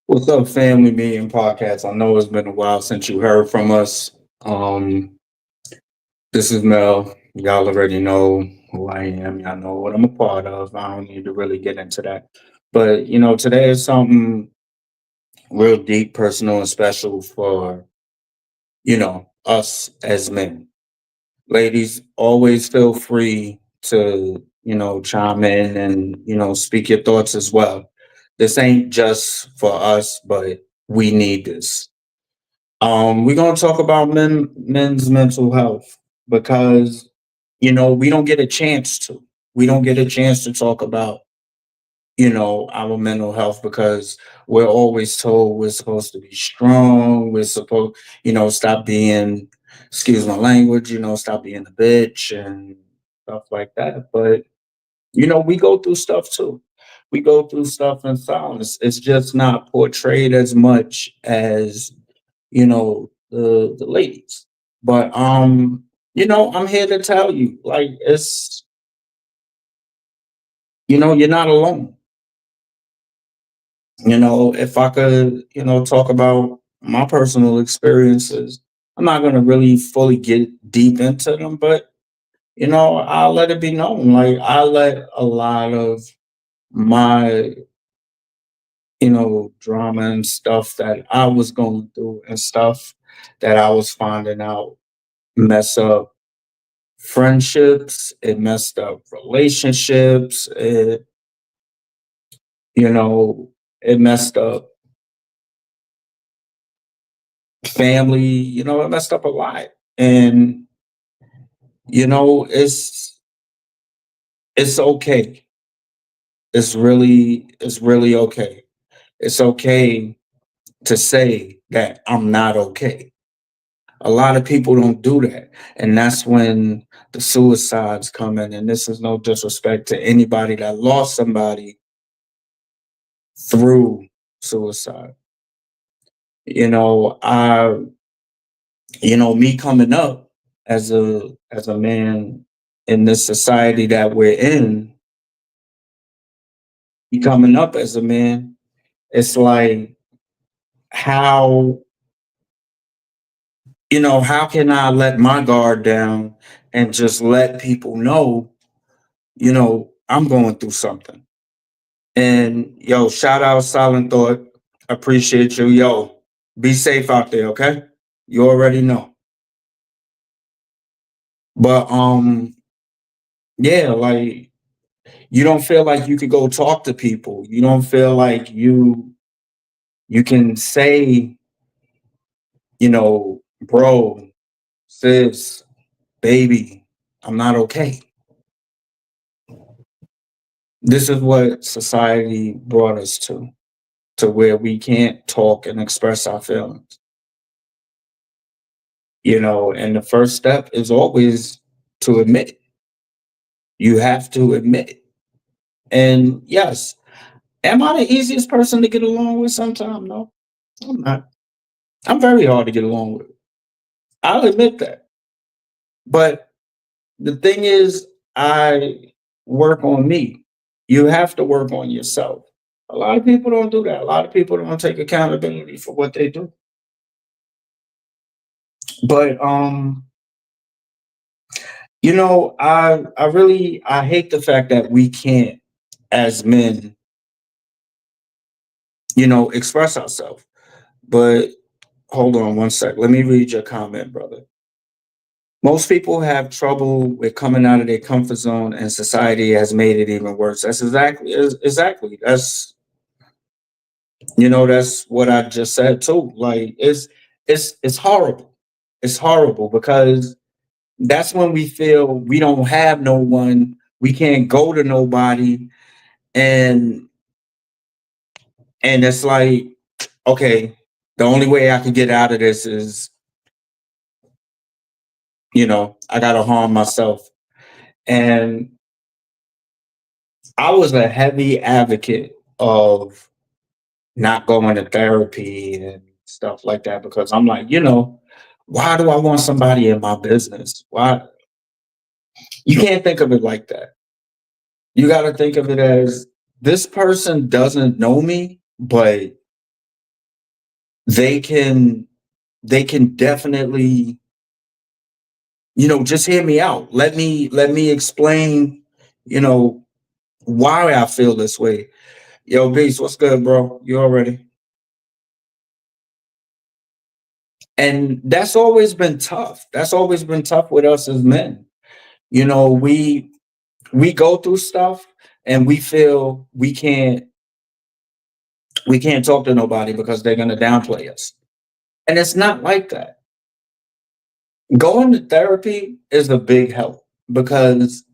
What's up, family meeting podcast? I know it's been a while since you heard from us. Um, this is Mel. Y'all already know who I am. Y'all know what I'm a part of. I don't need to really get into that. But today is something real deep, personal, and special for us as men. Ladies, always feel free to chime in and speak your thoughts as well. This ain't just for us, but we need this. We're gonna talk about men's mental health because we don't get a chance to. We don't get a chance to talk about our mental health because we're always told we're supposed to be strong. We're supposed stop being, excuse my language, stop being a bitch and stuff like that. But we go through stuff too. We go through stuff in silence. It's just not portrayed as much as the ladies. But I'm here to tell you, like, it's you're not alone. If I could talk about my personal experiences, I'm not going to really fully get deep into them, but I'll let it be known. Like, I let a lot of my drama and stuff that I was going through and stuff that I was finding out mess up friendships, it messed up relationships, you know, it messed up family, it messed up a lot. And it's okay. It's really okay. It's okay to say that I'm not okay. A lot of people don't do that. And that's when the suicides come in. And this is no disrespect to anybody that lost somebody through suicide. I me coming up as a man in this society that we're in, me coming up as a man, it's like how how can I let my guard down and just let people know, I'm going through something. And yo, shout out Silent Thought. Appreciate you. Yo, be safe out there, okay? You already know. But yeah, like you don't feel like you could go talk to people. You don't feel like you can say, bro, sis, baby, I'm not okay. This is what society brought us to where we can't talk and express our feelings. And the first step is always to admit. You have to admit. And yes, am I the easiest person to get along with sometimes? No, I'm not. I'm very hard to get along with. I'll admit that. But the thing is, I work on me. You have to work on yourself. A lot of people don't do that. A lot of people don't take accountability for what they do. But I hate the fact that we can't, as men, express ourselves. But hold on one sec. Let me read your comment, brother. Most people have trouble with coming out of their comfort zone, and society has made it even worse. That's exactly. That's what I just said too. Like it's horrible. It's horrible because that's when we feel we don't have no one, we can't go to nobody, and it's like, okay, the only way I can get out of this is, I gotta harm myself. And I was a heavy advocate of not going to therapy and stuff like that because I'm like, why do I want somebody in my business? Why? You can't think of it like that. You got to think of it as this person doesn't know me, but they can they can definitely, just hear me out. Let me explain, you know, why I feel this way. Yo, Beast, what's good, bro? You already? And that's always been tough. That's always been tough with us as men. You know, we go through stuff and we feel we can't talk to nobody because they're gonna downplay us. And it's not like that. Going to therapy is a big help because,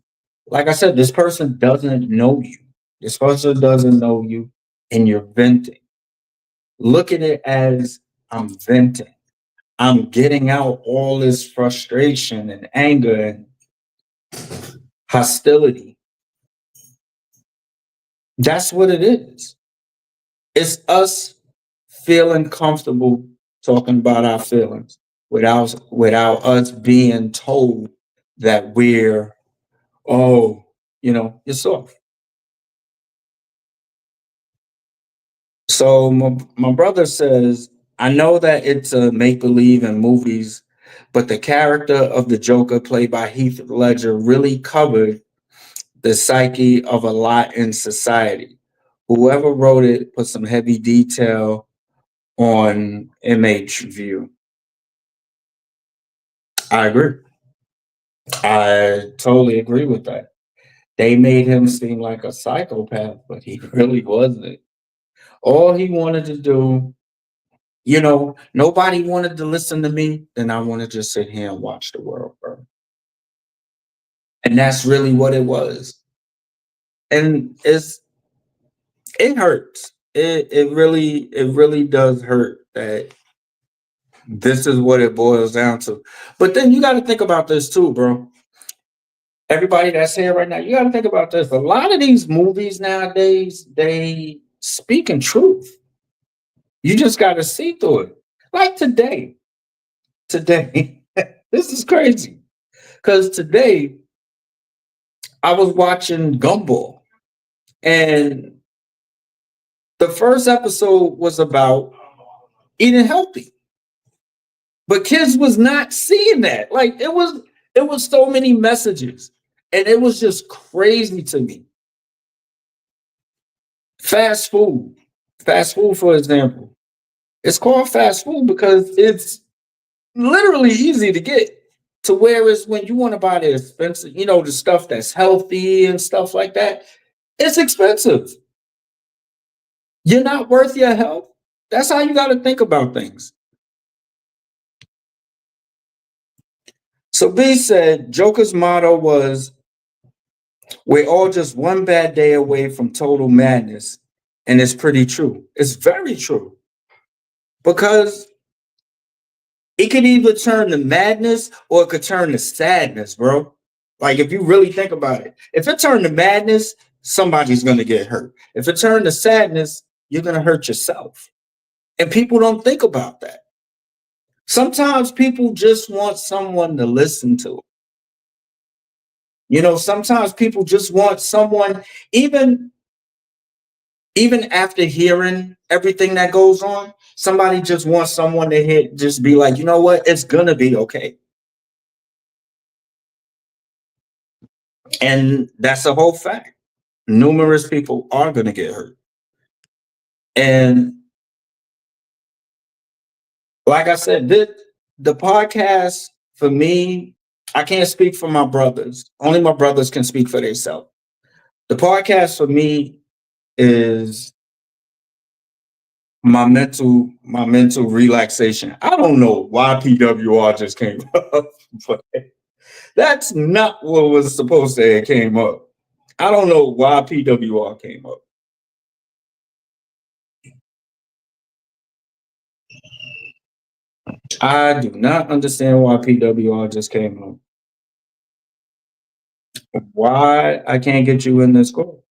like I said, this person doesn't know you. This person doesn't know you, and you're venting. Look at it as I'm venting. I'm getting out all this frustration and anger and hostility. That's what it is. It's us feeling comfortable talking about our feelings without us being told that we're, oh, you're soft. So my brother says, I know that it's a make believe in movies, but the character of the Joker played by Heath Ledger really covered the psyche of a lot in society. Whoever wrote it put some heavy detail on MH view. I agree. I totally agree with that. They made him seem like a psychopath, but he really wasn't. All he wanted to do, nobody wanted to listen to me, then I want to just sit here and watch the world burn. And that's really what it was. And it hurts. It really does hurt that this is what it boils down to. But then you got to think about this too, bro. Everybody that's here right now, you got to think about this. A lot of these movies nowadays, they speak in truth. You just got to see through it. Like today, this is crazy. Because today I was watching Gumball, and the first episode was about eating healthy, but kids was not seeing that. Like it was so many messages, and it was just crazy to me. Fast food, fast food, for example, it's called fast food because it's literally easy to get. To whereas when you want to buy the expensive, the stuff that's healthy and stuff like that, it's expensive. You're not worth your health. That's how you got to think about things. So B said Joker's motto was, we're all just one bad day away from total madness. And it's pretty true. It's very true. Because it could either turn to madness or it could turn to sadness, bro. Like if you really think about it. If it turned to madness, somebody's gonna get hurt. If it turned to sadness, you're gonna hurt yourself. And people don't think about that. Sometimes people just want someone to listen to. Sometimes people just want someone, even even after hearing everything that goes on, somebody just wants someone to hit, just be like, you know what, it's gonna be okay. And that's a whole fact. Numerous people are gonna get hurt. And like I said, the podcast for me, I can't speak for my brothers. Only my brothers can speak for themselves. The podcast for me is my mental relaxation. I don't know why PWR just came up, but that's not what was supposed to have came up. I don't know why PWR came up. I do not understand why PWR just came up. Why I can't get you in this call?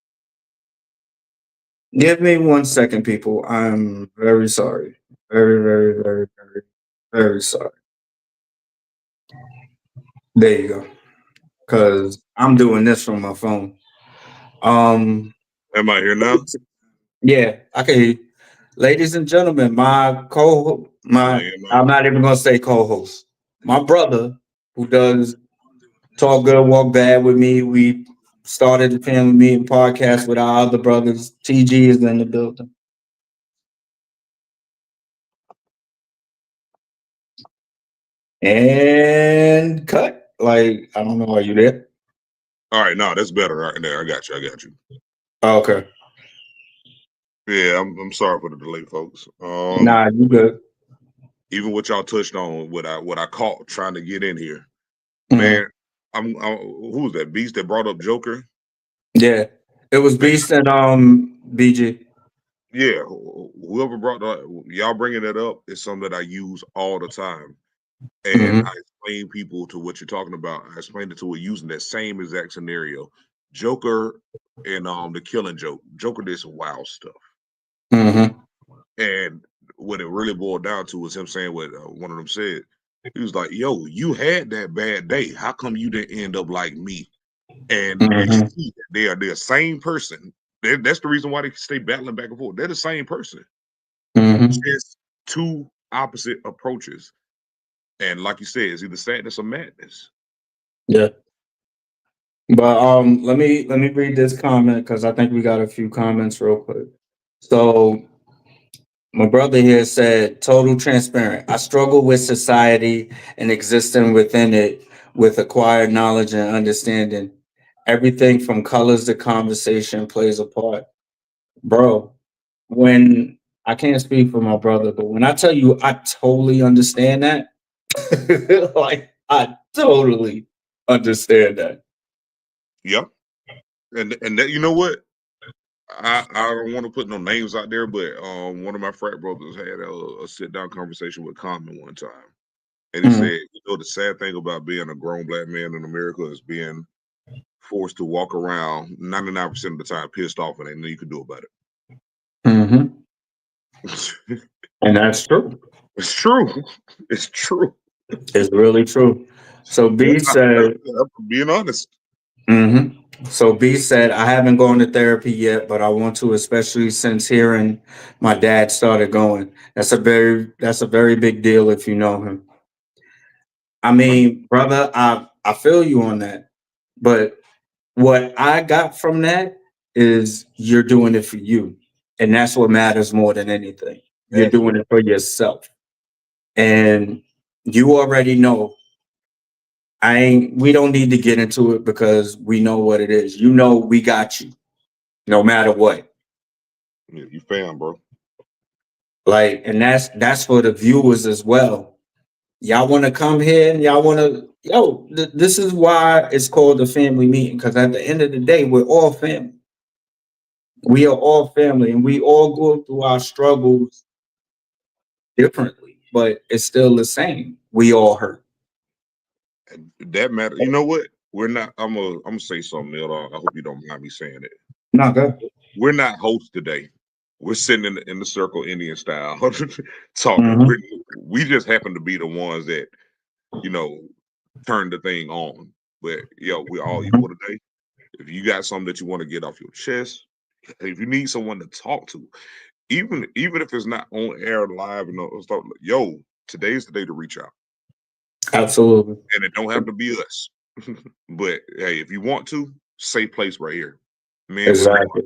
Give me 1 second, people. I'm very sorry. Very, very, very, very, very sorry. There you go. Because I'm doing this from my phone. Um, Am I here now? yeah, I can hear you. ladies and gentlemen, I'm Man, not even gonna say co-host. My brother, who does Talk Good, Walk Bad with me. We started the Family Meeting podcast with our other brothers. TG is in the building. And cut. Like, I don't know, are you there? all right, no, that's better right there. I got you. Okay. Yeah, I'm sorry for the delay, folks. Nah, you good. Even what y'all touched on, what I caught trying to get in here, Mhm. man. I'm who was that beast that brought up Joker? Yeah. It was Man, Beast and BG. yeah, whoever brought that, y'all bringing that up is something that I use all the time, and I Hmm. explain people to what you're talking about. I explained it to it using that same exact scenario, Joker and the Killing Joke. Joker did some wild stuff, Hmm. and what it really boiled down to was him saying what one of them said. He was like, "Yo, you had that bad day. How come you didn't end up like me?" And you Hmm. see that they're the same person. That's the reason why they stay battling back and forth. They're the same person, Hmm. just two opposite approaches. And like you said, it's either sadness or madness. Yeah. But let me read this comment because I think we got a few comments real quick. So my brother here said, total transparent. I struggle with society and existing within it with acquired knowledge and understanding. Everything from colors to conversation plays a part. Bro, when I can't speak for my brother, but when I tell you I totally understand that, like I totally understand that. Yep. And that, you know what? I don't want to put no names out there, but one of my frat brothers had a sit down conversation with Common one time, and he said, Mhm. the sad thing about being a grown black man in America is being forced to walk around 99% of the time pissed off, and ain't nothing you can do about Mhm. it. And that's true. It's true. It's true. It's really true. So B said, I'm being honest. mhm. So B said, I haven't gone to therapy yet, but I want to, especially since hearing my dad started going. That's a very big deal if you know him. I I'm, mean, brother, I feel you on that. But what I got from that is you're doing it for you. And that's what matters more than anything. You're that's doing right. it for yourself. And you already know we don't need to get into it because we know what it is. You know we got you no matter what. Yeah, you fam, bro. Like, and that's for the viewers as well. Y'all want to come here and y'all want to, this is why it's called the family meeting, because at the end of the day, we're all family. We are all family and we all go through our struggles differently, but it's still the same. We all hurt. And that matter. You know what? We're not. I'm gonna say something, Neil. I hope you don't mind me saying it. Not good. We're not hosts today. We're sitting in the circle, Indian style, talking. Hmm. We just happen to be the ones that you know turn the thing on. But we all equal today. If you got something that you want to get off your chest, if you need someone to talk to, even if it's not on air live and stuff, today's the day to reach out, Absolutely. and it don't have to be us. But hey, if you want to, safe place right here, man, women, Exactly.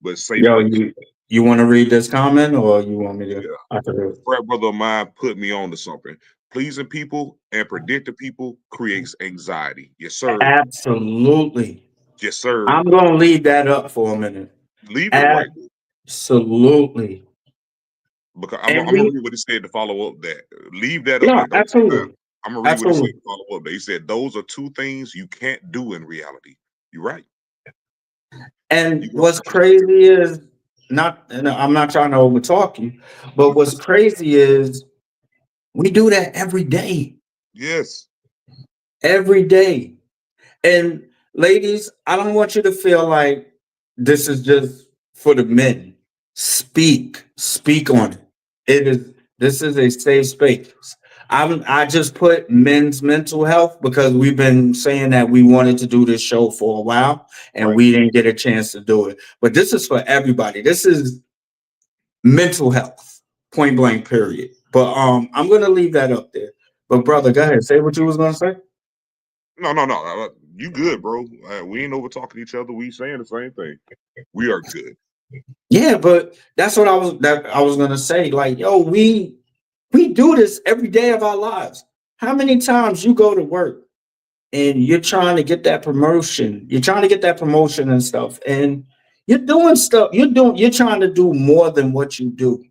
but safe Yo, place. you want to read this comment or you want me to? Yeah, I can a do frat brother of mine put me on to something. Pleasing people and predicting people creates anxiety. Yes, it. sir. Absolutely. Yes, sir. I'm going to leave that up for a minute. Leave it right there Absolutely. because And I'm gonna we, read what he said to follow up that. Leave that up yeah, there. Don't take time. absolutely. I'm gonna read what he said Absolutely. to follow up that. He said those are two things you can't do in reality. You're right. And You what's right. crazy is and I'm not trying to overtalk you, but what's crazy is we do that every day, Yes. every day. And ladies, I don't want you to feel like this is just for the men. Speak on it. This is a safe space. I just put men's mental health because we've been saying that we wanted to do this show for a while and Right. we didn't get a chance to do it. But this is for everybody. This is mental health, point blank, period. But I'm gonna leave that up there. But brother, go ahead. Say what you was gonna say. No. You good, bro? We ain't over talking each other. We saying the same thing. We are good. Yeah, but that's what I was gonna say. Like, yo, we do this every day of our lives. How many times you go to work and you're trying to get that promotion, and stuff, and you're trying to do more than what you do.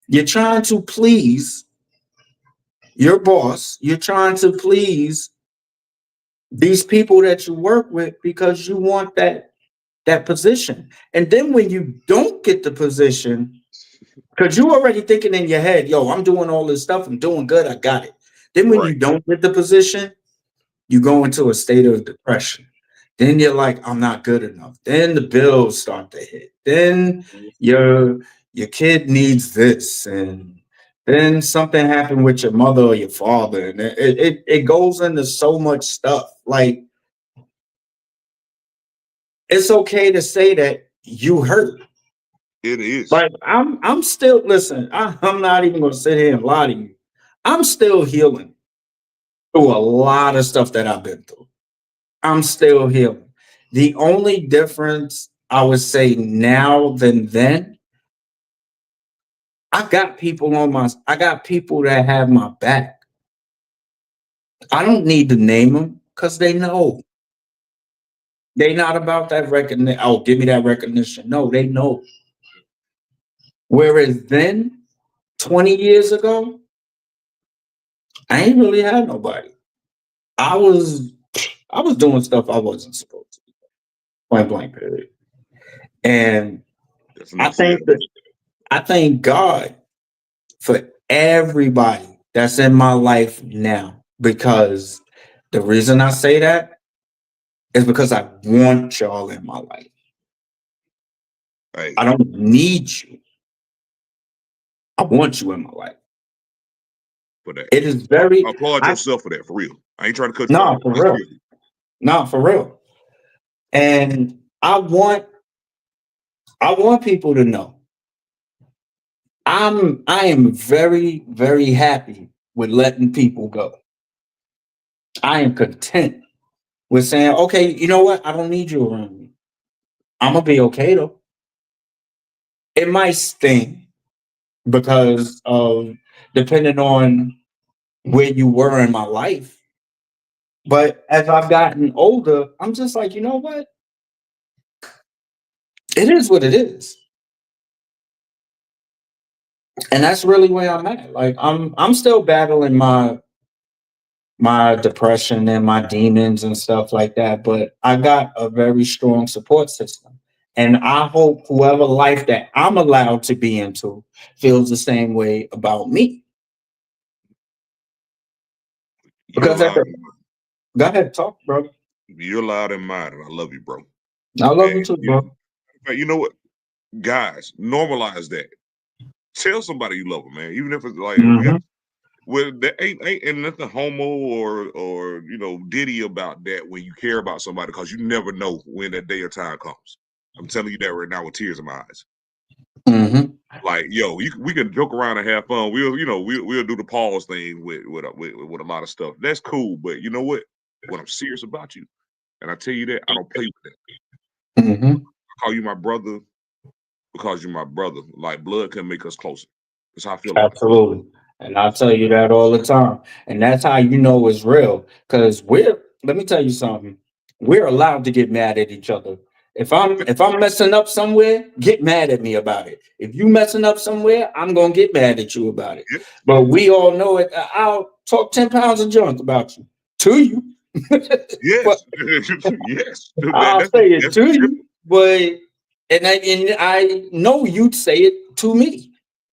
You're trying to please your boss. You're trying to please these people that you work with because you want that position. And then when you don't get the position, because you already thinking in your head, yo, I'm doing all this stuff, I'm doing good, I got it. Then when Right. you don't get the position, you go into a state of depression. Then you're like, I'm not good enough. Then the bills start to hit. Then your kid needs this, and then something happened with your mother or your father, and it goes into so much stuff. Like, it's okay to say that you hurt. It is. Like, I'm still, listen, I'm not even gonna sit here and lie to you. I'm still healing through a lot of stuff that I've been through. I'm still healing. The only difference I would say now than then, I got people that have my back. I don't need to name them because they know. They not about that recognition. Oh, give me that recognition. No, they know. Whereas then, 20 years ago, I ain't really had nobody. I was doing stuff I wasn't supposed to. Point blank, period. And That's I enough think said. that I thank God for everybody that's in my life now, because the reason I say that is because I want y'all in my life. Hey, I don't need you. I want you in my life. for that. It is very Applaud yourself for that, for real. I ain't trying to cut you no, off. for That's real. real. No, for real. And I want people to know I am very, very happy with letting people go. I am content with saying, okay, you know what? I don't need you around me. I'm gonna be okay though. It might sting because of depending on where you were in my life. But as I've gotten older, I'm just like, you know what? It is what it is. And that's really where I'm at. Like, I'm still battling my depression and my demons and stuff like that, but I got a very strong support system. And I hope whoever life that I'm allowed to be into feels the same way about me. You're Because loud. go ahead, talk, bro. You're loud in mind, and I love you, bro. I love And you too, bro. you know what, guys, normalize that. Tell somebody you love them, man. Even if it's like we got. Mhm. Well, there ain't nothing homo or ditty about that when you care about somebody, because you never know when that day or time comes. I'm telling you that right now with tears in my eyes. Mhm. Like, yo, we can joke around and have fun. We'll do the pause thing with a lot of stuff. That's cool, but you know what? When I'm serious about you, and I tell you that, I don't play with that. Mhm. I call you my brother because you're my brother. Like, blood can make us closer. That's how I feel about it. Absolutely. And I tell you that all the time. And that's how you know it's real. Because let me tell you something. We're allowed to get mad at each other. If I'm messing up somewhere, get mad at me about it. If you messing up somewhere, I'm gonna get mad at you about it. Yeah. But we all know it. I'll talk 10 pounds of junk about you to you. But Yes, yes. I'll say it That's to the you. But and I know you'd say it to me.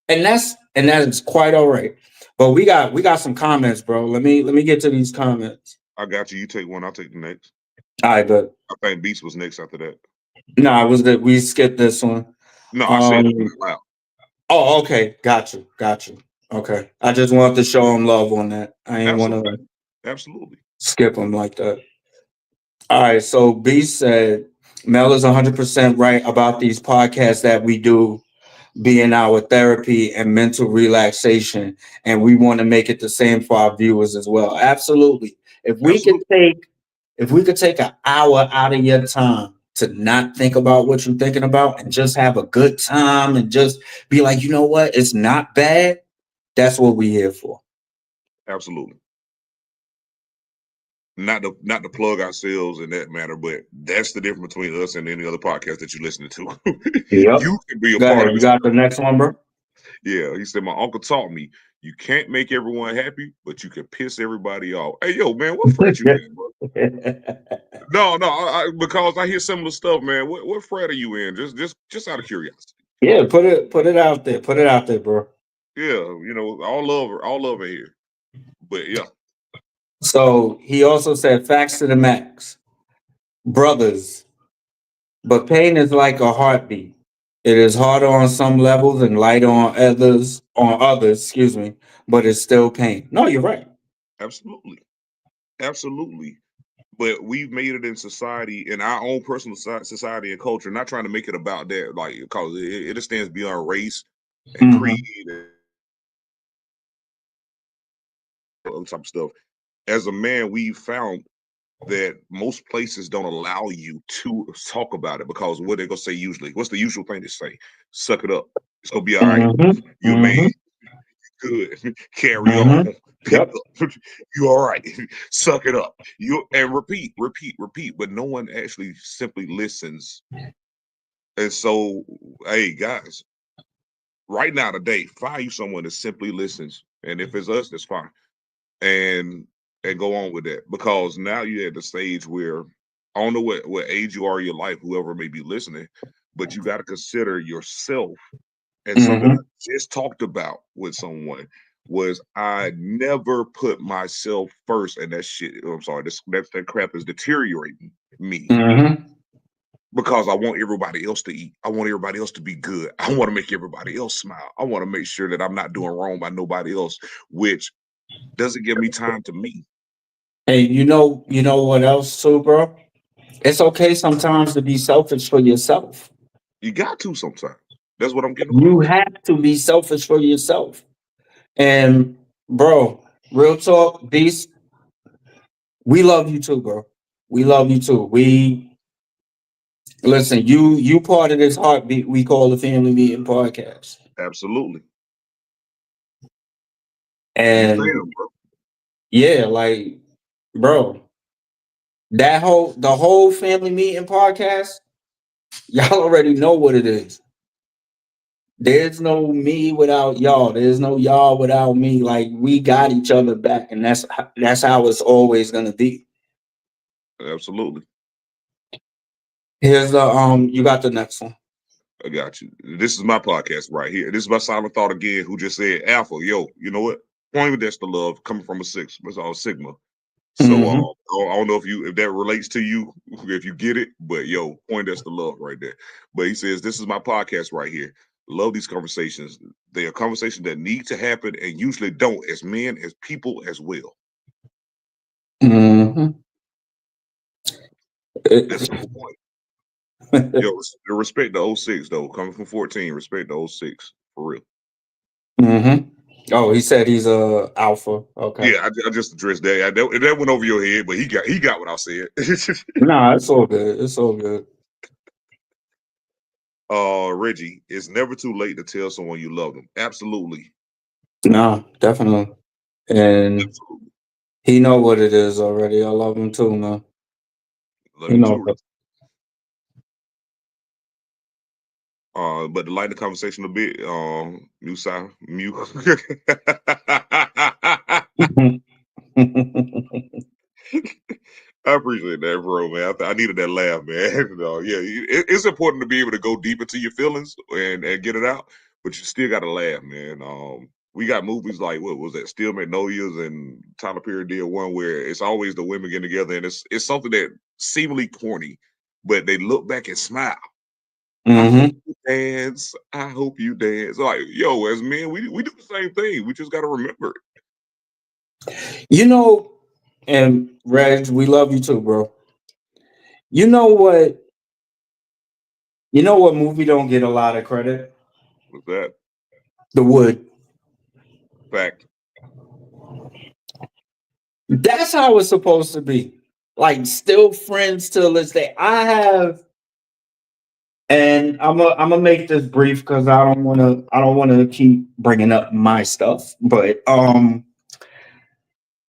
And that is quite all right. But we got some comments, bro. Let me get to these comments. I got you. You take one. I'll take the next. All right, but I think Beast was next after that. no, it was that we skipped this one. No, I said Um it out loud. oh, okay, got you. Okay. I just wanted to show him love on that. I ain't want Absolutely, to absolutely. skip him like that. All right, so B said Mel is 100% right about these podcasts that we do. being our therapy and mental relaxation, and we want to make it the same for our viewers as well. Absolutely. If we could Absolutely. take an hour out of your time to not think about what you're thinking about and just have a good time and just be like, you know what, it's not bad. That's what we're here for. Absolutely. Not to plug ourselves in that matter, but that's the difference between us and any other podcast that you're listening to. Yep. You can be a Go part ahead. of You this. got the next one, bro? Yeah, he said, my uncle taught me you can't make everyone happy, but you can piss everybody off. Hey, yo, man, what frat you in, bro? No, because I hear similar stuff, man. What frat are you in? Just out of curiosity. Yeah, put it out there. Put it out there, bro. Yeah, all love it here. But yeah, So he also said facts to the max. Brothers, but pain is like a heartbeat. It is harder on some levels and lighter on others, excuse me, but it's still pain. No, you're right. absolutely, absolutely. But we've made it in society, in our own personal society and culture. Not trying to make it about that, like because it extends beyond race and Hmm. creed and all type of stuff. As a man, we found that most places don't allow you to talk about it because what they're gonna say usually. What's the usual thing to say? Suck it up. It's gonna be all right. Hmm. You're a man. Hmm. Good. Carry on. Hmm. Pick Yep. up. You all right. Suck it up. You and repeat, repeat, repeat. But no one actually simply listens. And so, hey guys, right now today, find you someone that simply listens. And if it's us, that's fine. And go on with that. Because now you're at the stage where I don't know what age you are in your life, whoever may be listening, but you got to consider yourself. And something I Hmm. just talked about with someone was I never put myself first, and that shit. I'm sorry, that crap is deteriorating me Hmm. because I want everybody else to eat. I want everybody else to be good. I want to make everybody else smile. I want to make sure that I'm not doing wrong by nobody else, which doesn't give me time to me. Hey, you know what else too, bro? It's okay sometimes to be selfish for yourself. You got to sometimes. That's what I'm getting You across. have to be selfish for yourself. And bro, real talk, beast, we love you too, bro. We love you too. We listen, you part of this heartbeat we call the Family Meeting Podcast. Absolutely. You And fam, bro. yeah, like, bro, the whole Family Meeting Podcast, y'all already know what it is. There's no me without y'all. There's no y'all without me. Like we got each other back, and that's how it's always gonna be. Absolutely. Here's the you got the next one. I got you. This is my podcast right here. This is my silent thought again, who just said, Alpha, yo, you know what? Point that's the love coming from a six. It's all Sigma. So Hmm. I don't know if that relates to you, if you get it, but yo, point that's the love right there. But he says, this is my podcast right here. Love these conversations. They are conversations that need to happen and usually don't, as men, as people as well. Hmm. That's the whole point. Yo, respect the '06 though. Coming from 14, respect the '06 for real. Hmm. Oh, he said he's a alpha. Okay. Yeah, I just addressed that. That went over your head, but he got what I said. Nah, it's all good. It's all good. Reggie, it's never too late to tell someone you love them. Absolutely, Nah, definitely. And absolutely. he know what it is already. I love him too, man. Love He you knows too. it. But to lighten the conversation a bit, Musa, Mew. I appreciate that, bro, man. I needed that laugh, man. Yeah, it's important to be able to go deep into your feelings and get it out, but you still got to laugh, man. We got movies like what was that, Steel Magnolias, and Tyler Perry did one where it's always the women getting together, and it's something that seemingly corny, but they look back and smile. I hope Hmm. you dance. I hope you dance. Like, yo, as men, we do the same thing. We just got to remember it. You know, and Reg, we love you too, bro. You know what? You know what movie don't get a lot of credit? What's that? The wood. Fact. That's how it's supposed to be. Like, still friends till this day. I have, and I'm gonna make this brief because I don't wanna keep bringing up my stuff. But I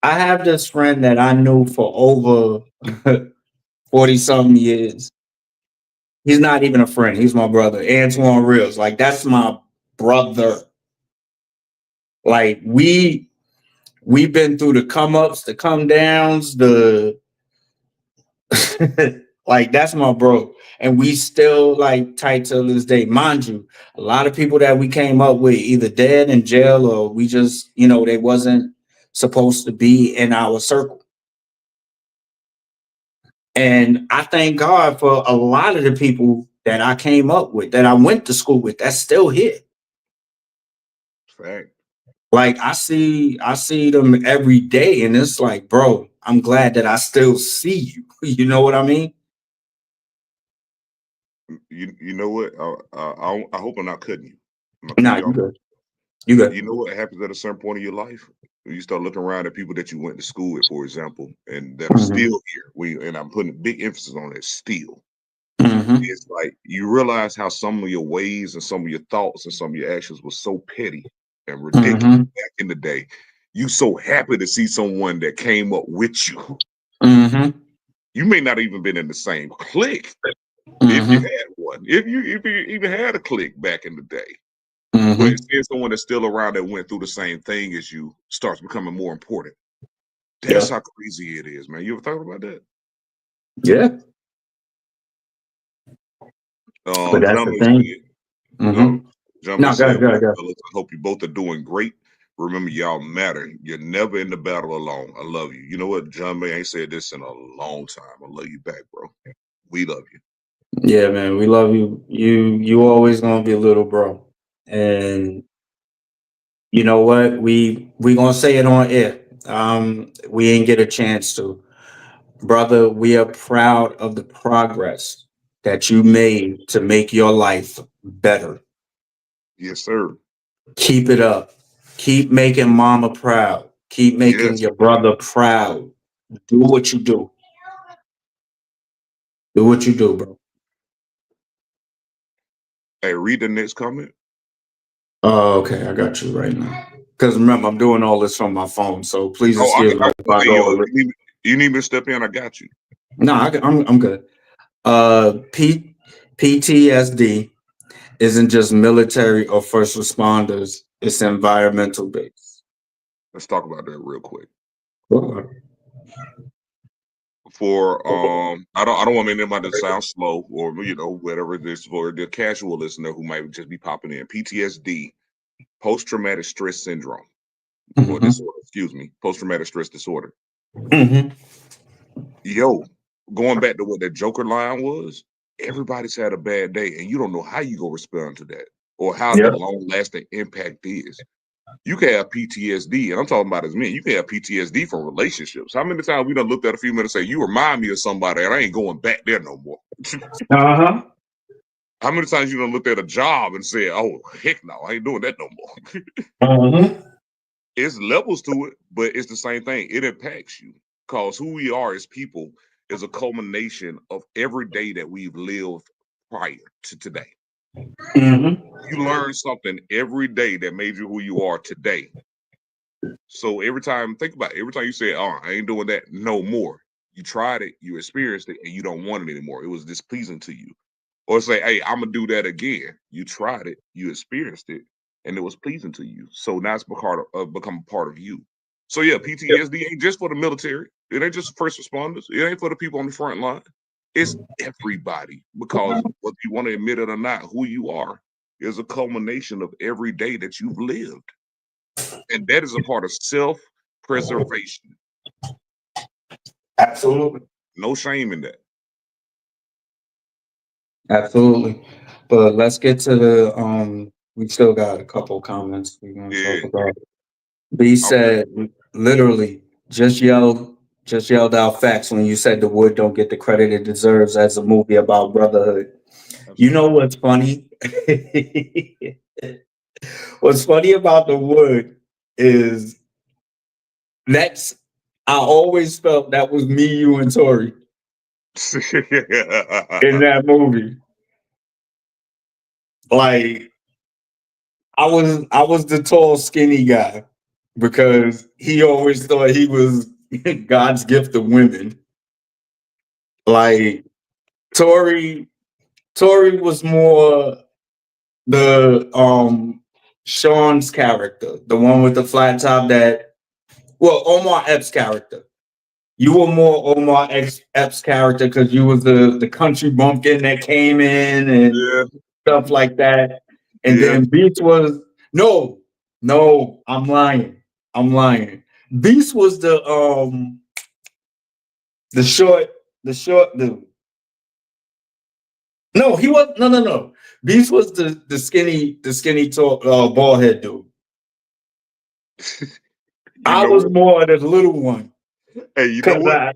have this friend that I knew for over 40 something years. He's not even a friend. He's my brother, Antoine Reels. Like, that's my brother. Like, we've been through the come ups, the come downs, the like, that's my bro. And we still like tight till this day. Mind you, a lot of people that we came up with either dead in jail or we just, they wasn't supposed to be in our circle. And I thank God for a lot of the people that I came up with, that I went to school with, that's still here. Fact. Like, I see them every day, and it's like, bro, I'm glad that I still see you. You know what I mean? You know what? I hope I'm not cutting you. I'm not Nah, cutting you you off. good. You good. You know what happens at a certain point in your life? When you start looking around at people that you went to school with, for example, and that are Mhm. still here. And I'm putting big emphasis on it, still. Mhm. It's like you realize how some of your ways and some of your thoughts and some of your actions were so petty and ridiculous Mhm. back in the day. You so happy to see someone that came up with you. Mhm. You may not even been in the same clique if you Mhm. had one. If you even had a clique back in the day. But Mhm. seeing someone that's still around that went through the same thing as you starts becoming more important. That's Yeah. how crazy it is, man. You ever thought about that? Yeah. But that's the Jumpman thing. said, uh, Mhm. Jumpman No, go said, ahead, go well, ahead, go ahead. fellas, I hope you both are doing great. Remember, y'all matter. You're never in the battle alone. I love you. You know what? Jumpman ain't said this in a long time. I love you back, bro. We love you. Yeah, man, we love you. You always gonna be a little bro. And you know what? We gonna say it on air. We ain't get a chance to. Brother, we are proud of the progress that you made to make your life better. Yes, sir. Keep it up. Keep making mama proud. Keep making Yes. your brother proud. Do what you do. Do what you do, bro. Hey, read the next comment. Oh, okay. I got you right now. Because remember, I'm doing all this from my phone. So please Oh, excuse me if I hey, go yo, a little. you need me to step in? I got you. No, I'm good. PTSD isn't just military or first responders. It's environmental based. Let's talk about that real quick. Cool. For I don't want anybody to sound slow or whatever it is for the casual listener who might just be popping in. PTSD, post traumatic stress syndrome or Mm-hmm. disorder. Excuse me, post traumatic stress disorder. Mm-hmm. Yo, going back to what that Joker line was, everybody's had a bad day, and you don't know how you gonna respond to that or how the Yep. long lasting impact is. You can have PTSD, and I'm talking about as men. You can have PTSD from relationships. How many times we done looked at a few minutes and say, "You remind me of somebody," and I ain't going back there no more. Uh-huh. How many times you done looked at a job and said, "Oh heck no, I ain't doing that no more." Uh-huh. It's levels to it, but it's the same thing. It impacts you because who we are as people is a culmination of every day that we've lived prior to today. Mm-hmm. You learn something every day that made you who you are today. So every time, think about it, every time you say, "Oh, I ain't doing that no more," you tried it, you experienced it, and you don't want it anymore. It was displeasing to you. Or say, "Hey, I'm gonna do that again." You tried it, you experienced it, and it was pleasing to you. So now it's become a part of you. So yeah, PTSD ain't just for the military. It ain't just first responders. It ain't for the people on the front line. It's everybody because whether you want to admit it or not, who you are is a culmination of every day that you've lived. And that is a part of self-preservation. Absolutely. No shame in that. Absolutely. But let's get to the we still got a couple comments we're gonna Yeah, talk about. B I'm ready. said literally just yelled out facts when you said the wood don't get the credit it deserves as a movie about brotherhood. You know what's funny? What's funny about the wood is that's I always felt that was me, you, and Tori in that movie. Like I was the tall, skinny guy because he always thought he was God's gift to women. Like Tori, Tori was more the Sean's character, the one with the flat top that Omar Epps' character. You were more Epps' character because you was the country bumpkin that came in and Yeah, stuff like that. And yeah. then Beast was no, I'm lying. I'm lying. Beast was the short dude. No, he was no. Beast was the skinny tall bald head dude. You I know was what? more the little one. Hey, you know Cause what?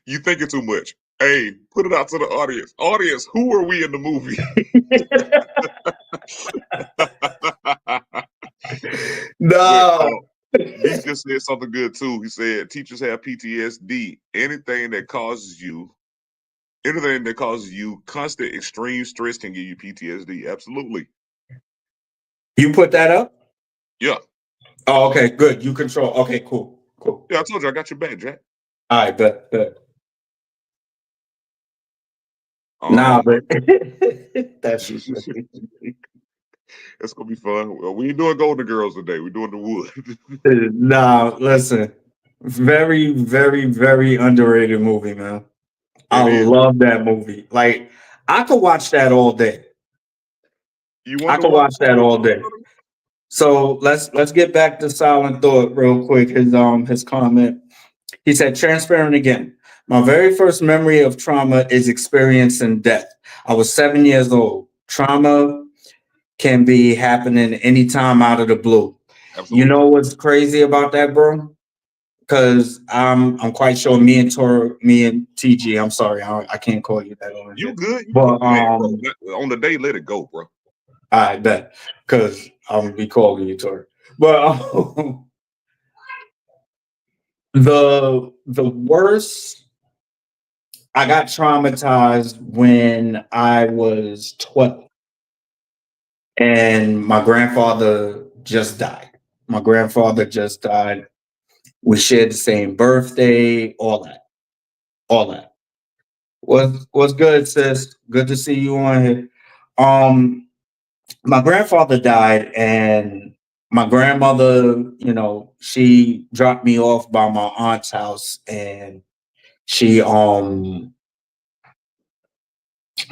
You thinking too much. Hey, put it out to the audience. Audience, who are we in the movie? But no. Beast just said something good too. He said teachers have PTSD. Anything that causes you constant extreme stress can give you PTSD. Absolutely. You put that up? Yeah. Oh, okay, good. You control. Okay, cool. Yeah, I told you I got your back, Jack. All right, bet. Nah, Um, but that's just it's gonna be fun. Well, we ain't doing Golden Girls today. We're doing the Wood. nah. Listen, very, very, very underrated movie, man. I It is. love that movie. Like I could watch that all day. You I wonder could why watch that all day. So let's get back to Silent Thought real quick. His comment. He said, transparent again. My very first memory of trauma is experiencing death. I was 7 years old. Trauma can be happening anytime out of the blue. You Absolutely. know what's crazy about that, bro? Because I'm quite sure me and TG. I'm sorry, I can't call you that on You here. good? You But good? Hey, bro. On the day, let it go, bro. I bet because I'm gonna be calling you Tori. But the worst. I got traumatized when I was 12, and my grandfather just died. My grandfather just died. We shared the same birthday, all that, all that. Was good, sis. Good to see you on here. Um, my grandfather died, and my grandmother, she dropped me off by my aunt's house, and she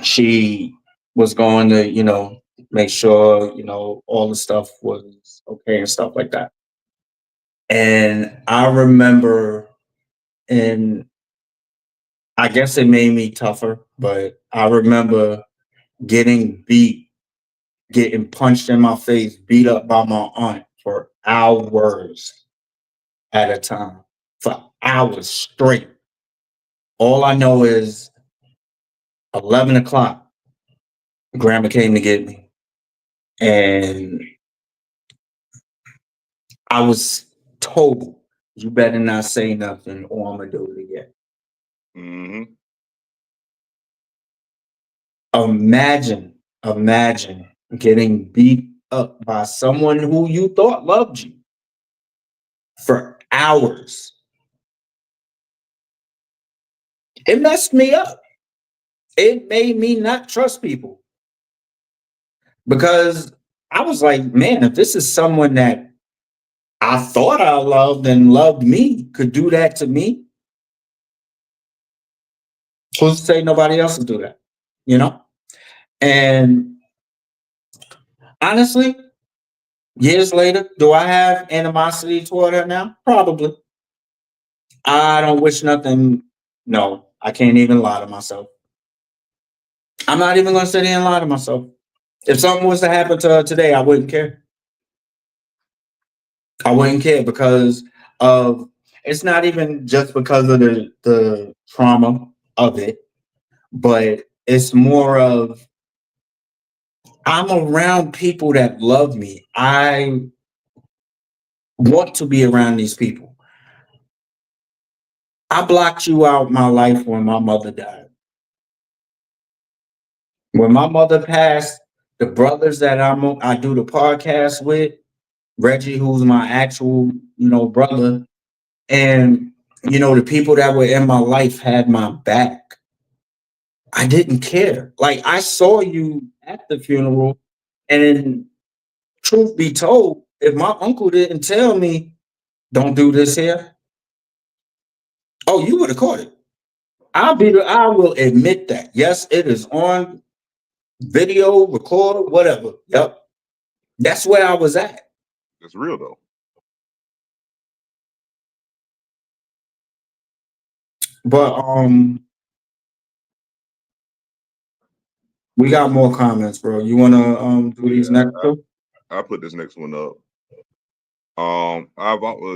she was going to, make sure, all the stuff was okay and stuff like that. And I remember, and I guess it made me tougher, but I remember getting beat, getting punched in my face, beat up by my aunt for hours at a time, for hours straight. All I know is 11 o'clock, grandma came to get me. And I was told, you better not say nothing or I'm going to do it again. Mm-hmm. Imagine getting beat up by someone who you thought loved you for hours. It messed me up. It made me not trust people because I was like, man, if this is someone that I thought I loved and loved me could do that to me, who's to say nobody else will do that? You know? And honestly, years later, do I have animosity toward her now? Probably. I don't wish nothing. No, I can't even lie to myself. I'm not even going to sit here and lie to myself. If something was to happen to her today, I wouldn't care. I wouldn't care because of it's not even just because of the trauma of it, but it's more of I'm around people that love me. I want to be around these people. I blocked you out my life when my mother died. When my mother passed, the brothers that I do the podcast with, Reggie, who's my actual, brother, and the people that were in my life had my back. I didn't care. Like I saw you at the funeral, and truth be told, if my uncle didn't tell me, don't do this here, oh, you would have caught it. I will admit that. Yes, it is on video, record, whatever. Yep. That's where I was at. That's real though. But we got more comments, bro. You wanna do these next two? I put this next one up.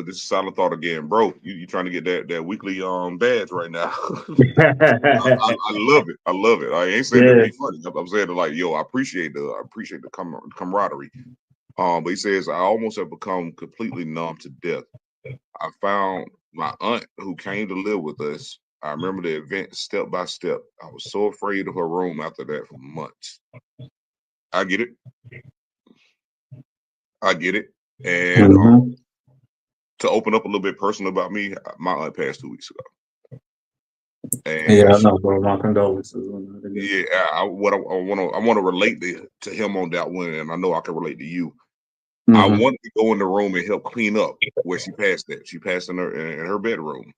This is silent thought again, bro. You trying to get that weekly badge right now? I love it. I love it. I ain't saying it to be funny. I'm saying it like, yo, I appreciate the camaraderie. But he says I almost have become completely numb to death. I found my aunt who came to live with us. I remember the event step by step. I was so afraid of her room after that for months. I get it. I get it. And to open up a little bit personal about me, my aunt passed 2 weeks ago. And yeah, I know, bro. My condolences. Yeah, I want to relate to him on that one, and I know I can relate to you. I wanted to go in the room and help clean up where she passed at. She passed in her bedroom.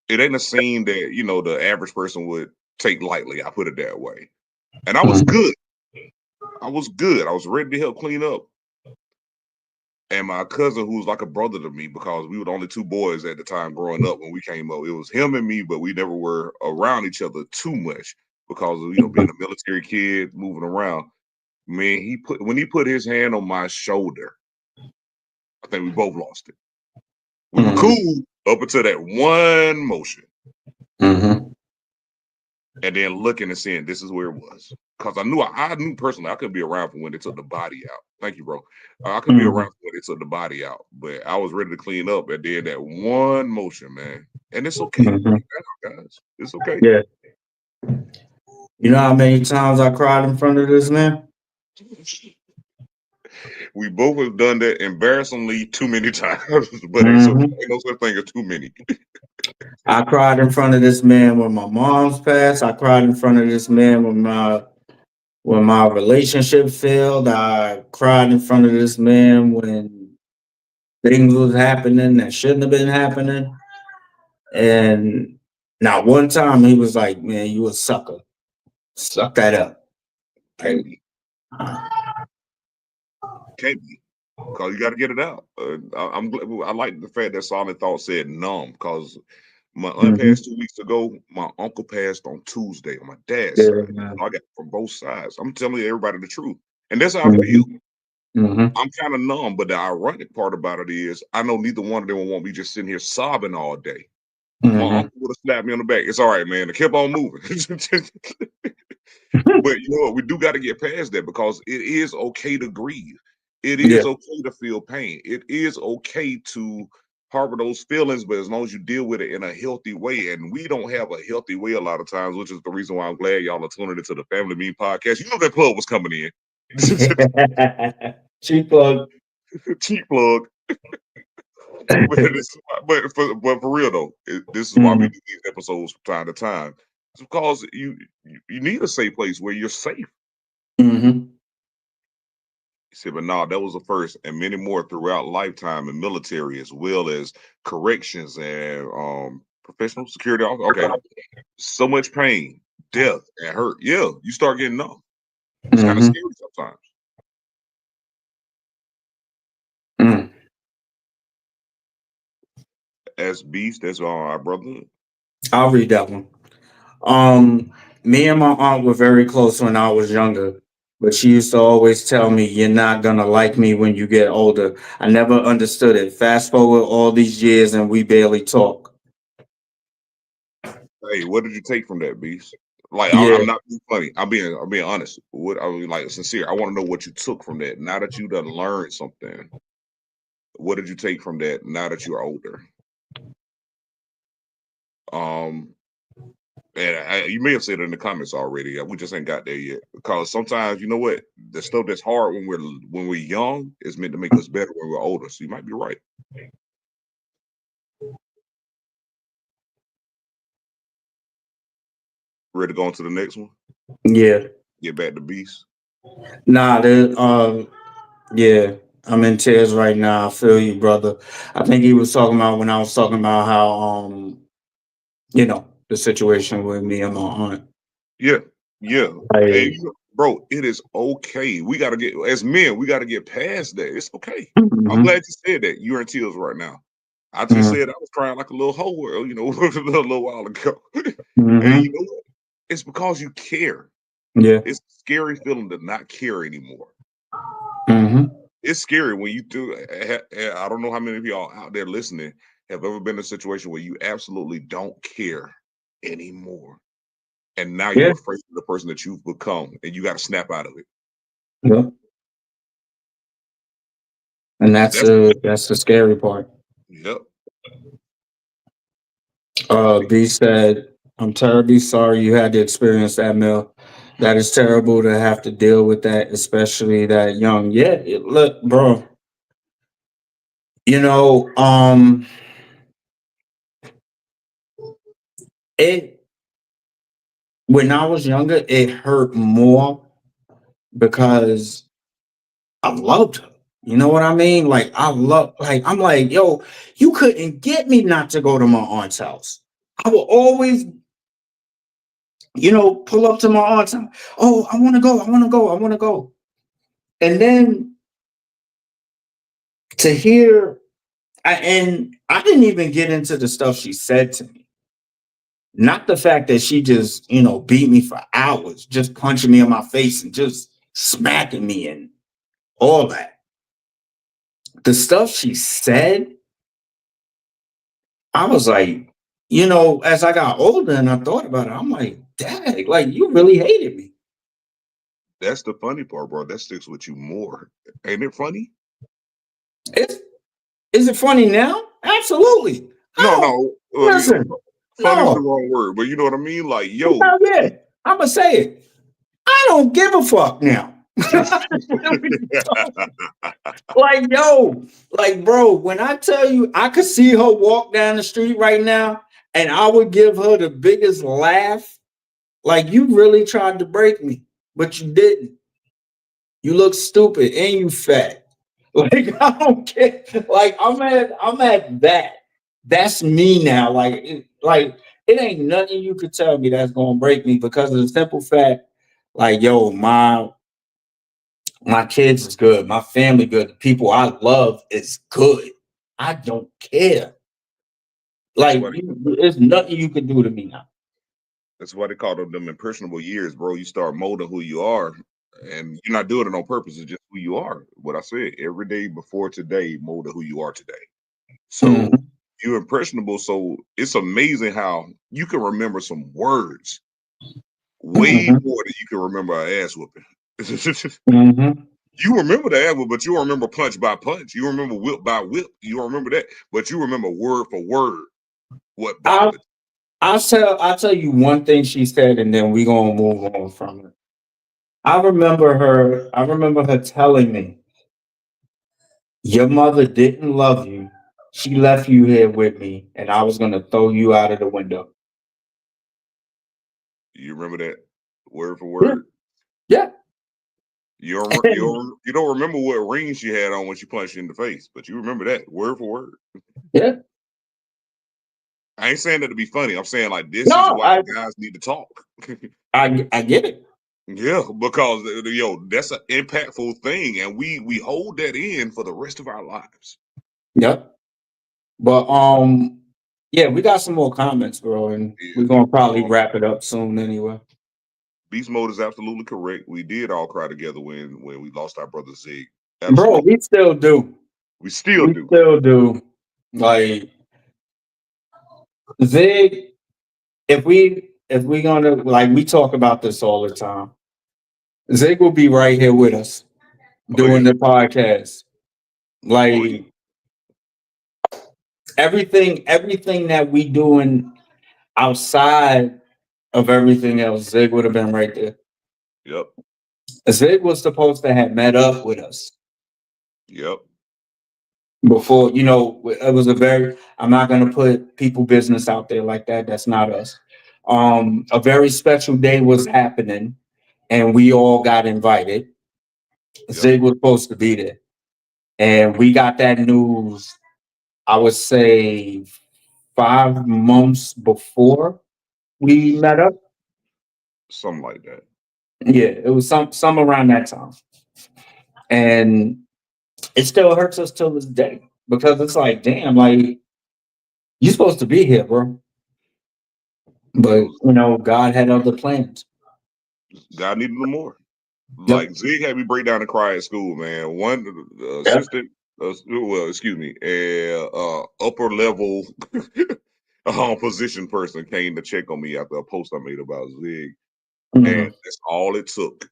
It ain't a scene that the average person would take lightly. I put it that way. And I was good. I was good. I was ready to help clean up. And my cousin, who was like a brother to me, because we were the only two boys at the time growing up when we came up. It was him and me, but we never were around each other too much because of being a military kid, moving around. Man, when he put his hand on my shoulder, I think we both lost it. We were cool up until that one motion. And then looking and seeing this is where it was. Because I knew personally I couldn't be around for when they took the body out. Thank you, bro. I couldn't be around when they took the body out. But I was ready to clean up and did that one motion, man. And it's okay. Guys. It's okay. Yeah. You know how many times I cried in front of this man? We both have done that embarrassingly too many times, but ain't no such thing as too many. I cried in front of this man when my mom's passed. I cried in front of this man when my relationship failed. I cried in front of this man when things was happening that shouldn't have been happening. And not one time he was like, "Man, you a sucker. Suck that up." Can't be. Because you got to get it out. I like the fact that Silent Thought said numb, because my aunt passed 2 weeks ago. My uncle passed on Tuesday on my dad's side. I got it from both sides. I'm telling everybody the truth. And that's how I feel. I'm kind of numb, but the ironic part about it is I know neither one of them will want me just sitting here sobbing all day. My uncle would have slapped me on the back. It's all right, man. I kept on moving. But you know what? We do got to get past that, because it is okay to grieve. It is okay to feel pain. It is okay to harbor those feelings, but as long as you deal with it in a healthy way, and we don't have a healthy way a lot of times, which is the reason why I'm glad y'all are tuning into the Family Meme podcast. You know that plug was coming in. Cheap plug. Cheap plug. but for real though, this is why we do these episodes from time to time. It's because you need a safe place where you're safe. He said, but no, that was the first, and many more throughout lifetime in military, as well as corrections and professional security. Okay, so much pain, death, and hurt. Yeah, you start getting numb. It's kind of scary sometimes. As Beast, that's our brother. I'll read that one. Me and my aunt were very close when I was younger, but she used to always tell me, "You're not gonna like me when you get older." I never understood it. Fast forward all these years and we barely talk. Hey, what did you take from that, Beast? Like Yeah. I'm not being funny. I'm being honest. What I mean, like sincere. I want to know what you took from that. Now that you done learned something, what did you take from that? Now that you're older, um, and you may have said it in the comments already. We just ain't got there yet. Because sometimes you know what, the stuff that's hard when we're young is meant to make us better when we're older. So you might be right. Ready to go on to the next one? Yeah. Get back to Beast. Nah, yeah, I'm in tears right now. I feel you, brother. I think he was talking about when I was talking about how the situation with me and my aunt. Yeah, yeah. Hey, Like, bro, it is okay. We gotta get as men, we gotta get past that. It's okay. I'm mhm, glad you said that. You're in tears right now. I just mhm, said I was crying like a little hoe, a little while ago. And you mhm, know what? It's because you care. yeah, It's a scary feeling to not care anymore. mhm, It's scary when you do. I don't know how many of y'all out there listening have ever been in a situation where you absolutely don't care anymore. And now yeah, you're afraid of the person that you've become, and you got to snap out of it. yeah. And That's that's the scary part. yep. B said, "I'm terribly sorry you had to experience that, Mill. That is terrible to have to deal with that, especially that young." Yeah, look, bro. You know, it when I was younger, it hurt more because I loved her. You know what I mean? Like I'm like, yo, you couldn't get me not to go to my aunt's house. I will always, pull up to my aunt's house. Oh, I want to go, I want to go, I want to go. And then to hear, and I didn't even get into the stuff she said to me. Not the fact that she just, beat me for hours, just punching me in my face and just smacking me and all that. The stuff she said, I was like, as I got older and I thought about it, I'm like, dang, like you really hated me. That's the funny part, bro. That sticks with you more. Ain't it funny? It's, is it funny now? Absolutely. I No, don't no. listen. Funny is the No, wrong word, but you know what I mean. Like, yo, not yet. I'm gonna say it. I don't give a fuck now. Like, yo, like, bro, when I tell you I could see her walk down the street right now and I would give her the biggest laugh, like, you really tried to break me, but you didn't. You look stupid and you fat. Like, I don't care. Like, I'm at that. That's me now. It ain't nothing you could tell me that's gonna break me because of the simple fact, like, yo, my kids is good, my family good, the people I love is good. I don't care. that's Like, why there's nothing you could do to me now. that's why they call them impressionable years, bro. You start molding who you are, and you're not doing it on purpose. It's just who you are. What I said every day before today, molded who you are today. So Mhm, you're impressionable. So it's amazing how you can remember some words way mhm, more than you can remember an ass whooping. mhm. You remember the ass whooping, but you don't remember punch by punch. You remember whip by whip. You don't remember that, but you remember word for word what I'll bothered. I'll tell you one thing she said, and then we gonna move on from it. I remember her telling me, your mother didn't love you. She left you here with me, and I was gonna throw you out of the window. You remember that word for Yeah, word. yeah. You don't remember what ring she had on when she punched you in the face, but you remember that word for word. Yeah. I ain't saying that to be funny. I'm saying like this is No, why I guys need to talk. I get it. Yeah, because that's an impactful thing, and we hold that in for the rest of our lives. Yep. But yeah, we got some more comments, bro, and we're Yeah. gonna probably wrap it up soon anyway. Beast mode is absolutely correct. We did all cry together when we lost our brother Zig. Bro, Absolutely, we still do. we still We do. still do. Like, Zig, if if we're gonna like we talk about this all the time, Zig will be right here with us Oh doing yeah, the podcast. oh yeah, Like everything that we doing outside of everything else, Zig would have been right there. yep, Zig was supposed to have met up with us yep. before, it was a very, I'm not going to put people business out there like that. That's not us. A very special day was happening and we all got invited. Yep. Zig was supposed to be there. And we got that news, I would say 5 months before we met up. Something like that. Yeah, it was some around that time. And it still hurts us till this day because it's like, damn, like you're supposed to be here, bro. It But was God had other plans. God needed them more. Yep. Like Zig had me break down and cry at school, man. One Yep. assistant, well, excuse me, a upper level position person came to check on me after a post I made about Zig, and Mhm. that's all it took.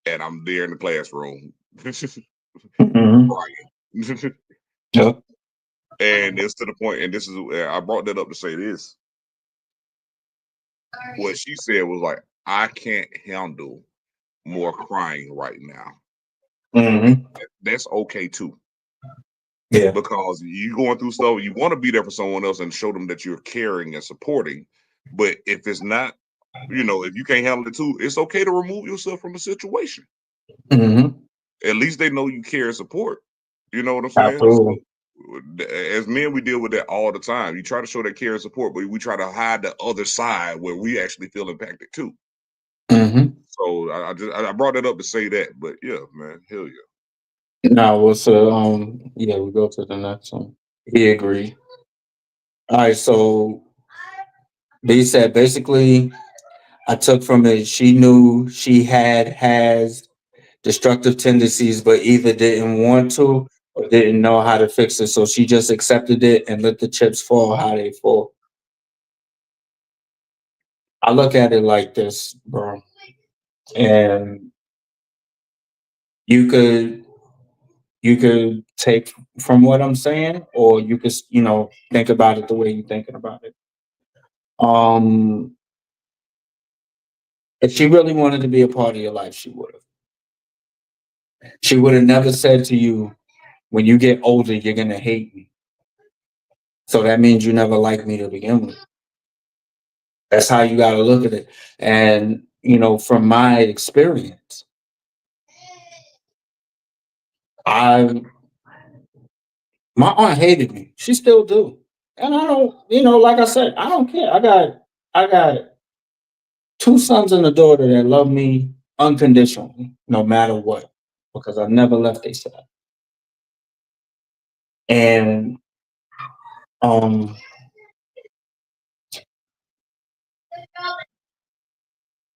And I'm there in the classroom Mhm. crying. Yep. And it's to the point, and this is I brought that up to say this. What she said was like, I can't handle more crying right now. Mhm. That's okay too. Yeah. Because you going through stuff, you want to be there for someone else and show them that you're caring and supporting. But if it's not, if you can't handle it too, it's okay to remove yourself from a situation. Mhm. At least they know you care and support. You know what I'm saying? Absolutely. So as men, we deal with that all the time. You try to show that care and support, but we try to hide the other side where we actually feel impacted too. Mhm. So I brought that up to say that. But yeah, man, hell yeah. Now what's yeah, we go to the next one. He agreed. All right, so they said basically I took from it she knew she has destructive tendencies, but either didn't want to or didn't know how to fix it. So she just accepted it and let the chips fall how they fall. I look at it like this, bro. And you could you could take from what I'm saying, or you could, think about it the way you're thinking about it. Um, if she really wanted to be a part of your life, she would have. She would have never said to you, when you get older, you're gonna hate me. So that means you never liked me to begin with. That's how you gotta look at it. And from my experience, I my aunt hated me. She still do. And I don't, like I said, I don't care. I got two sons and a daughter that love me unconditionally, no matter what, because I never left their side. And um,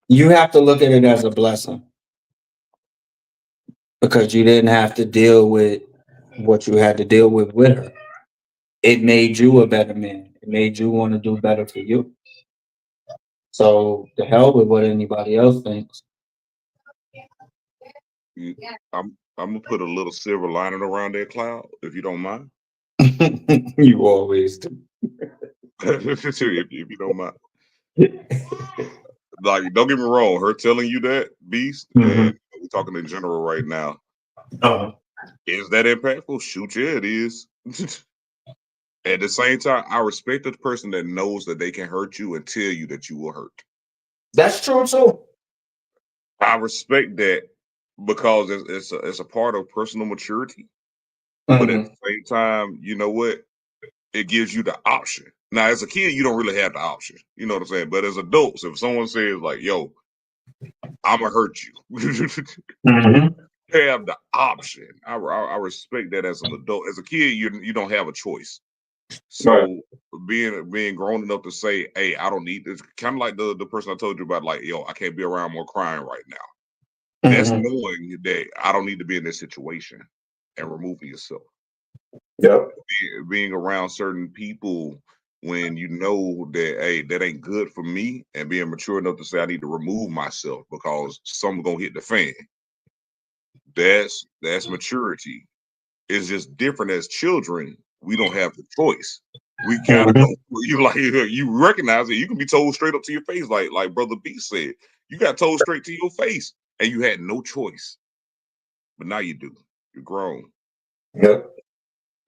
you have to look at it as a blessing because you didn't have to deal with what you had to deal with her. It made you a better man. It made you want to do better for you. So the hell with what anybody else thinks. You- I'm gonna put a little silver lining around that cloud, if you don't mind. You always do. If you don't mind. Like, don't get me wrong, her telling you that, Beast, Mhm. and we're talking in general right now. Uh, Is that impactful? Shoot, yeah, it is. At the same time, I respect the person that knows that they can hurt you and tell you that you will hurt. that's true too. I respect that because it's a part of personal maturity. But at Mhm. the same time, you know what? It gives you the option. Now, as a kid, you don't really have the option. You know what I'm saying? But as adults, if someone says like, "Yo, I'm gonna hurt you," Mhm. have the option. I respect that as an adult. As a kid, you don't have a choice. Right. So being grown enough to say, "Hey, I don't need this," kind of like the person I told you about, like, "Yo, I can't be around more crying right now." That's Mhm. knowing that I don't need to be in this situation and removing yourself. Yep. Being around certain people when you know that, hey, that ain't good for me, and being mature enough to say I need to remove myself because something's gonna hit the fan. That's maturity. It's just different as children. We don't have the choice. We gotta Mhm. go. You like you recognize it. You can be told straight up to your face, like Brother B said. You got told straight to your face, and you had no choice. But now you do. You're grown. Yep.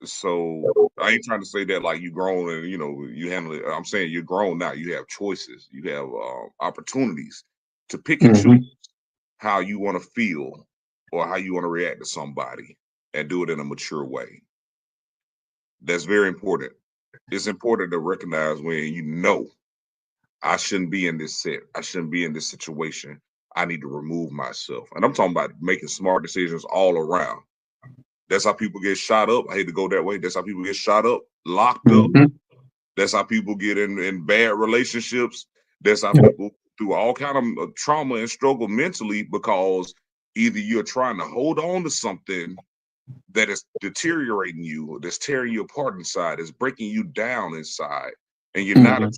So I ain't trying to say that like you grown and you handle it. I'm saying you're grown now. You have choices. You have opportunities to pick and choose Hmm. how you want to feel or how you want to react to somebody and do it in a mature way. That's very important. It's important to recognize when I shouldn't be in this set. I shouldn't be in this situation. I need to remove myself. And I'm talking about making smart decisions all around. That's how people get shot up. I hate to go that way. That's how people get shot up, locked up. Hmm. That's how people get in bad relationships. That's how Yep. people do all kind of trauma and struggle mentally because either you're trying to hold on to something that is deteriorating you, or that's tearing you apart inside, is breaking you down inside, and Hmm.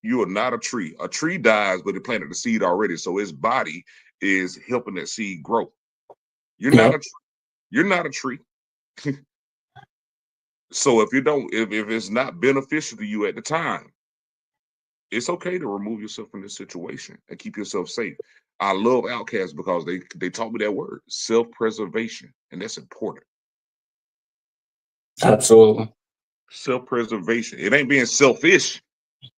you are not a tree. A tree dies, but it planted the seed already, so its body is helping that seed grow. You're not a Yep. tree. You're not a tree. So if you don't, if it's not beneficial to you at the time, it's okay to remove yourself from this situation and keep yourself safe. I love Outcasts because they taught me that word, self-preservation, and that's important. Absolutely. Self-preservation. It ain't being selfish,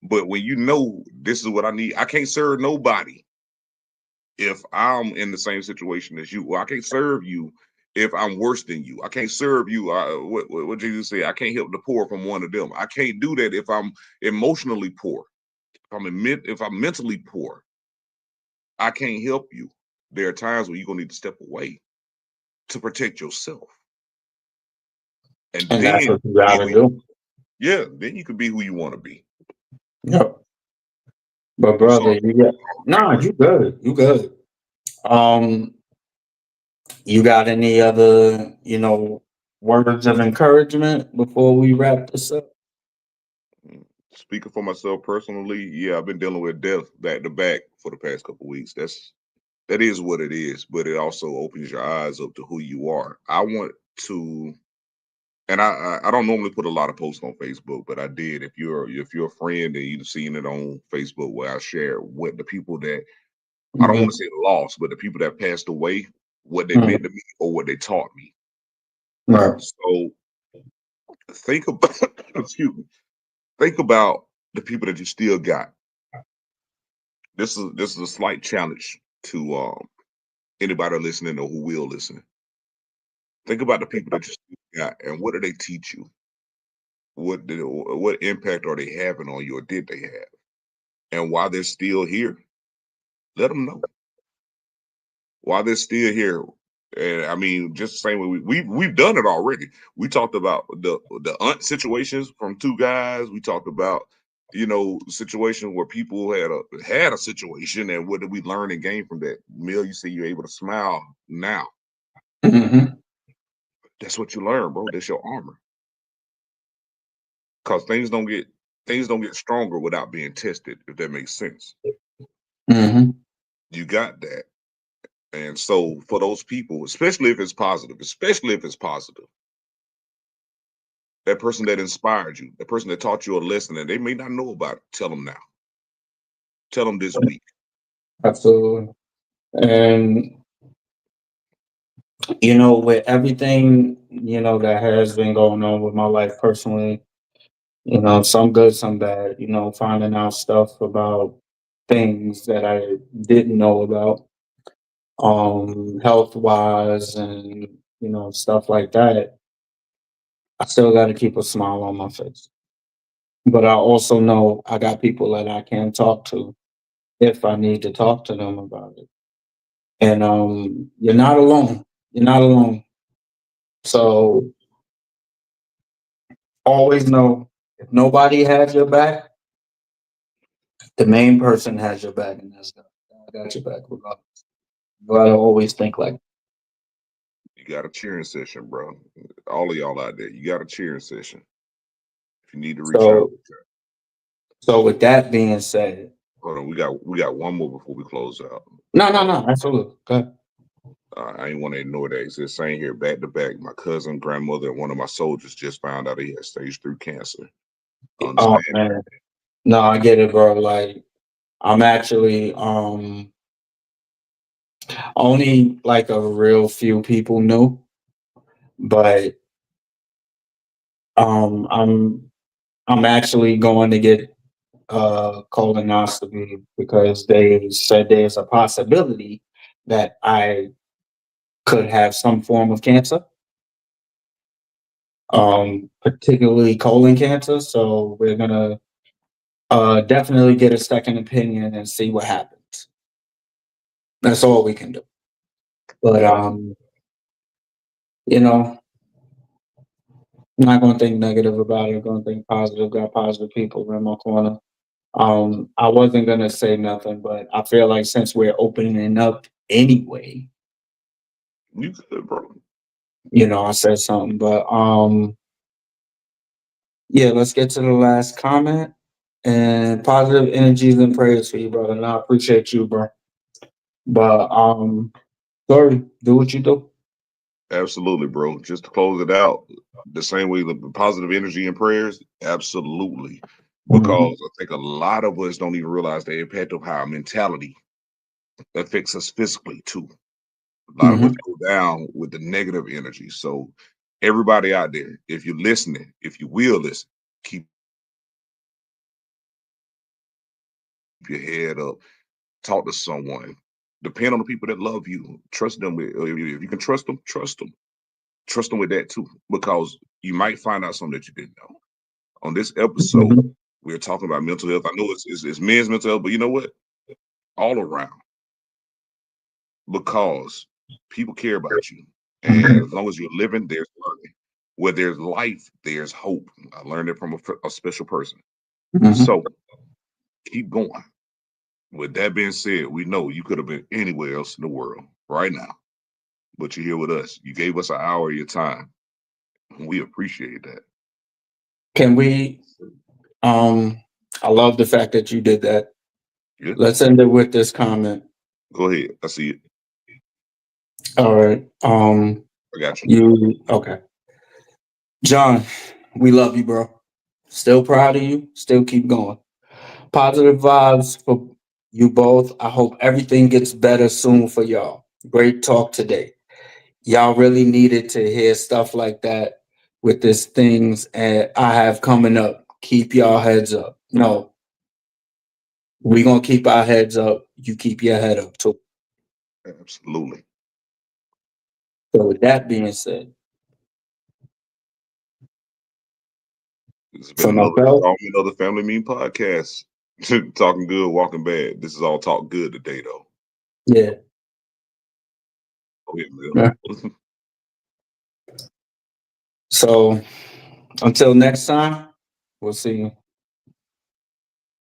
but when you know this is what I need, I can't serve nobody if I'm in the same situation as you. Well, I can't serve you if I'm worse than you. I can't serve you. What Jesus said, I can't help the poor from one of them. I can't do that if I'm emotionally poor. If I'm mentally poor, I can't help you. There are times where you're gonna need to step away to protect yourself, and And that's then what you gotta do. then you can be who you want to be. Yep. But I'm sorry. brother, you got nah, you good. You good. Um, you got any other, words of encouragement before we wrap this up? Speaking for myself personally, yeah, I've been dealing with death back to back for the past couple weeks. That is what it is, but it also opens your eyes up to who you are. I want to, and I don't normally put a lot of posts on Facebook, but I did. If you're a friend and you've seen it on Facebook, where I share what the people that I don't want Hmm. to say lost, but the people that passed away, what they Hmm. meant to me or what they taught me. Right. So think about, excuse me, think about the people that you still got. This is a slight challenge to anybody listening or who will listen. Think about the people that you still got and what do they teach you? What impact are they having on you or did they have? And while they're still here, let them know. While they're still here, and I mean, just the same way we've done it already. We talked about the aunt situations from two guys. We talked about situations where people had a situation, and what did we learn and gain from that? Mill, you say you're able to smile now. Hmm. That's what you learn, bro. That's your armor. Because things don't get stronger without being tested. If that makes sense, Hmm. you got that. And so for those people, especially if it's positive, that person that inspired you, that person that taught you a lesson that they may not know about, tell them now. Tell them this week. Absolutely. And with everything, that has been going on with my life personally, some good, some bad, finding out stuff about things that I didn't know about, health wise and, stuff like that. I still got to keep a smile on my face. But I also know I got people that I can talk to if I need to talk to them about it. And you're not alone. You're not alone. So always know if nobody has your back, the main person has your back, and that's God. God got your back regardless. You gotta always think like, You got a cheering session, bro. All of y'all out there, you got a cheering session. If you need to reach out, So with that being said, hold on. We got one more before we close out. no, absolutely. Go ahead. I ain't want to ignore that. It's just saying here back to back. My cousin, grandmother, and one of my soldiers just found out he had stage 3 cancer. Oh Understand? man, no, I get it, bro. Like I'm actually only like a real few people knew, but I'm actually going to get colonoscopy because they said there's a possibility that I could have some form of cancer, particularly colon cancer. So we're gonna definitely get a second opinion and see what happens. That's all we can do. But you know, I'm not gonna think negative about it. I'm gonna think positive. Got positive people in my corner. I wasn't gonna say nothing, but I feel like since we're opening up anyway, You good, bro? I said something. But yeah, let's get to the last comment. And positive energies and prayers for you, brother. And I appreciate you, bro. But sorry, do what you do. Absolutely, bro. Just to close it out, the same way the positive energy and prayers, absolutely. Mhm. Because I think a lot of us don't even realize the impact of how our mentality affects us physically too. A lot of us Mhm. go down with the negative energy. So everybody out there, if you're listening, if you will listen, keep your head up, talk to someone. Depend on the people that love you. Trust them with if you can trust them, trust them. Trust them with that too. Because you might find out something that you didn't know. On this episode, Mhm. we're talking about mental health. I know it's men's mental health, but you know what? All around. Because people care about you. And Mhm. as long as you're living, there's learning. Where there's life, there's hope. I learned it from a special person. Mhm. So keep going. With that being said, we know you could have been anywhere else in the world right now, but you're here with us. You gave us an hour of your time. And we appreciate that. Can we? I love the fact that you did that. Yeah, Let's end it with this comment. go ahead. I see it. All right. I got you. You okay? John, we love you, bro. Still proud of you. Still keep going. Positive vibes for you both. I hope everything gets better soon for y'all. Great talk today. Y'all really needed to hear stuff like that with this things and I have coming up. Keep y'all heads up. No, we gonna keep our heads up. You keep your head up too. Absolutely. So with that being said, This has been for another myself, installment of the Family Mean Podcast. Talking good, walking bad. This is all talk good today, though. yeah. Go ahead, Yeah. Mel. So until next time, we'll see you.